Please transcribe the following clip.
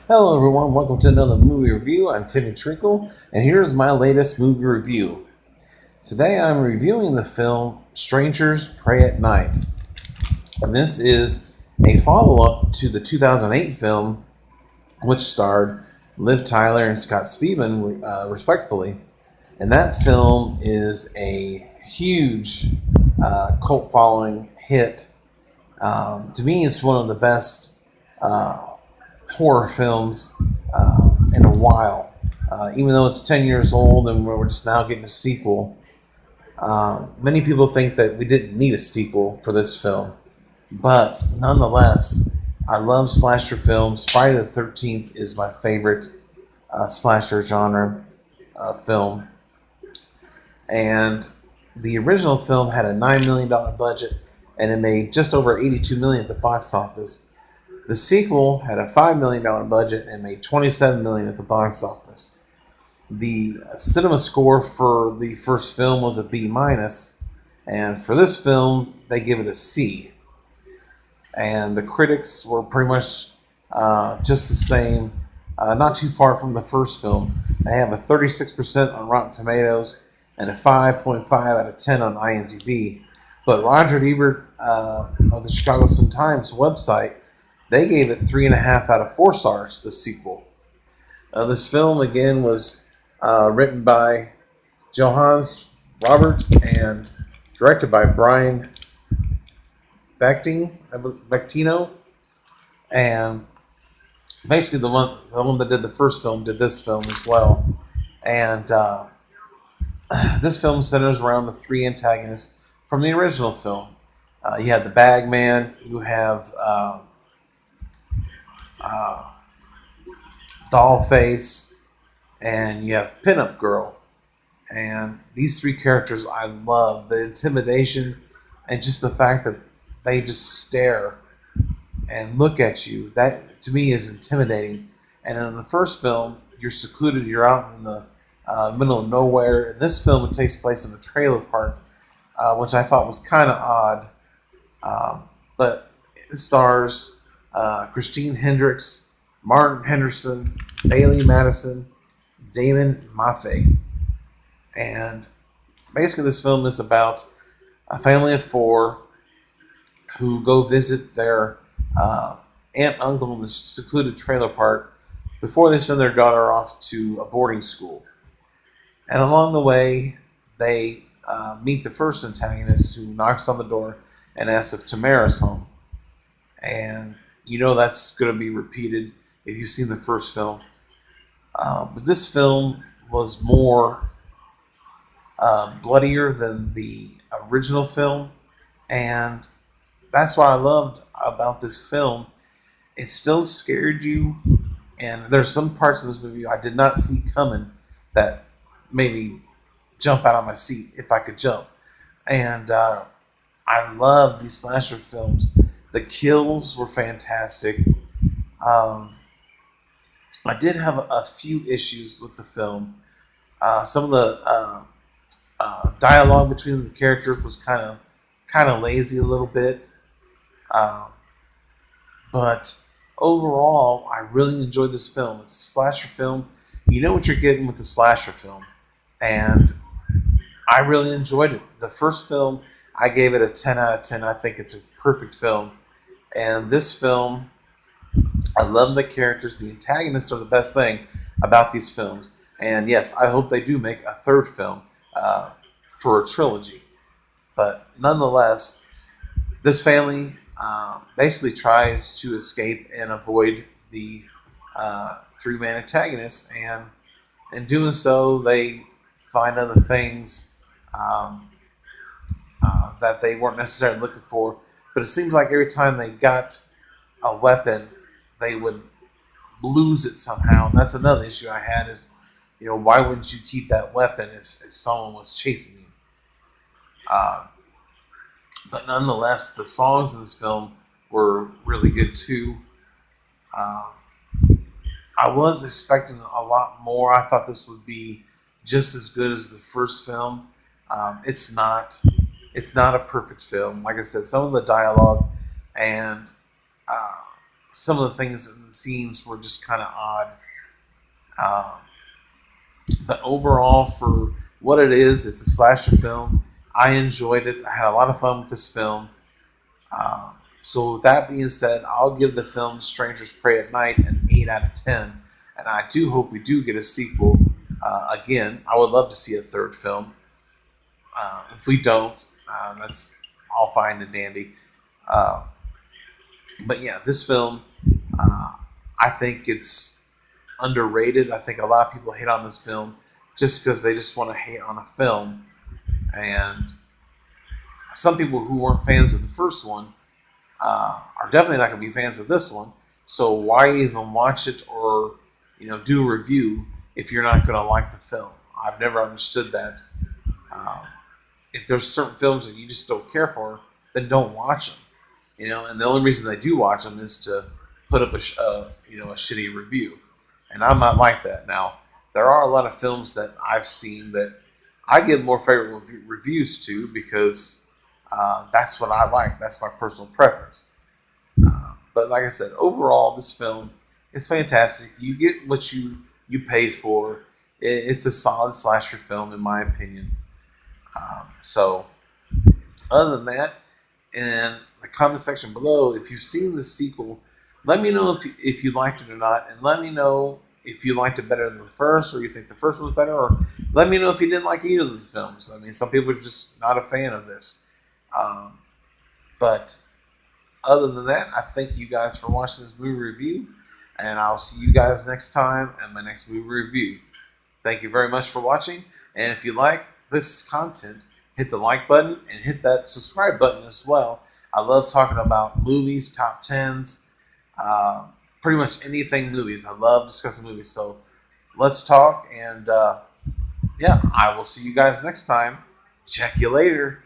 Hello, everyone. Welcome to another movie review. I'm Timmy Trinkle, and here's my latest movie review. Today, I'm reviewing the film Strangers Pray at Night, and this is a follow-up to the 2008 film, which starred Liv Tyler and Scott Speedman, respectively. And that film is a huge cult following hit. To me, it's one of the best horror films in a while. Even though it's 10 years old and we're just now getting a sequel, many people think that we didn't need a sequel for this film. But nonetheless, I love slasher films. Friday the 13th is my favorite slasher genre film. And the original film had a $9 million budget and it made just over $82 million at the box office. The sequel had a $5 million budget and made $27 million at the box office. The cinema score for the first film was a B minus, and for this film they give it a C. And the critics were pretty much just the same, not too far from the first film. They have a 36% on Rotten Tomatoes and a 5.5 out of 10 on IMDb. But Roger Ebert of the Chicago Sun-Times website, they gave it 3.5 out of 4 stars, the sequel. This film, again, was written by Johannes Robert and directed by Brian Bactino. And basically the one that did the first film did this film as well. And this film centers around the 3 antagonists from the original film. You have the Bagman, you have Dollface, and you have Pinup Girl. And these 3 characters, I love the intimidation and just the fact that they just stare and look at you. That to me is intimidating. And in the first film, you're secluded, you're out in the middle of nowhere. In this film, it takes place in a trailer park, which I thought was kind of odd. But it stars Christine Hendricks, Martin Henderson, Bailey Madison, Damon Maffei. And basically this film is about a family of 4 who go visit their aunt and uncle in this secluded trailer park before they send their daughter off to a boarding school. And along the way, they meet the first antagonist who knocks on the door and asks if Tamara's home. And you know that's going to be repeated if you've seen the first film. But this film was more bloodier than the original film. And that's what I loved about this film. It still scared you. And there's some parts of this movie I did not see coming that made me jump out of my seat if I could jump. And I love these slasher films. The kills were fantastic. I did have a few issues with the film. Some of the dialogue between the characters was kind of lazy a little bit. But overall, I really enjoyed this film. It's a slasher film. You know what you're getting with the slasher film. And I really enjoyed it. The first film, I gave it a 10 out of 10. I think it's a perfect film. And this film, I love the characters. The antagonists are the best thing about these films. And yes, I hope they do make a third film for a trilogy. But nonetheless, this family basically tries to escape and avoid the 3-man antagonists. And in doing so, they find other things that they weren't necessarily looking for. But it seems like every time they got a weapon, they would lose it somehow. And that's another issue I had is, why wouldn't you keep that weapon if someone was chasing you? But nonetheless, the songs in this film were really good too. I was expecting a lot more. I thought this would be just as good as the first film. It's not. It's not a perfect film. Like I said, some of the dialogue and some of the things in the scenes were just kind of odd. Um, but overall, for what it is, it's a slasher film. I enjoyed it. I had a lot of fun with this film. So with that being said, I'll give the film Strangers Prey at Night an 8 out of 10. And I do hope we do get a sequel. Again, I would love to see a third film. If we don't, that's all fine and dandy. Uh, but yeah, this film, I think it's underrated. I think a lot of people hate on this film just because they just want to hate on a film. And some people who weren't fans of the first one are definitely not going to be fans of this one. So why even watch it or do a review if you're not going to like the film? I've never understood that. Um, if there's certain films that you just don't care for, then don't watch them. And the only reason they do watch them is to put up a shitty review, and I'm not like that. Now there are a lot of films that I've seen that I give more favorable reviews to because that's what I like. That's my personal preference. But like I said, overall, this film is fantastic. You get what you pay for. It's a solid slasher film, in my opinion. So, other than that, in the comment section below, if you've seen the sequel, let me know if you liked it or not, and let me know if you liked it better than the first, or you think the first was better, or let me know if you didn't like either of the films. I mean, some people are just not a fan of this. But other than that, I thank you guys for watching this movie review, and I'll see you guys next time in my next movie review. Thank you very much for watching, and if you like this content, hit the like button and hit that subscribe button as well. I love talking about movies, top 10s, pretty much anything movies. I love discussing movies. So let's talk, and yeah, I will see you guys next time. Check you later.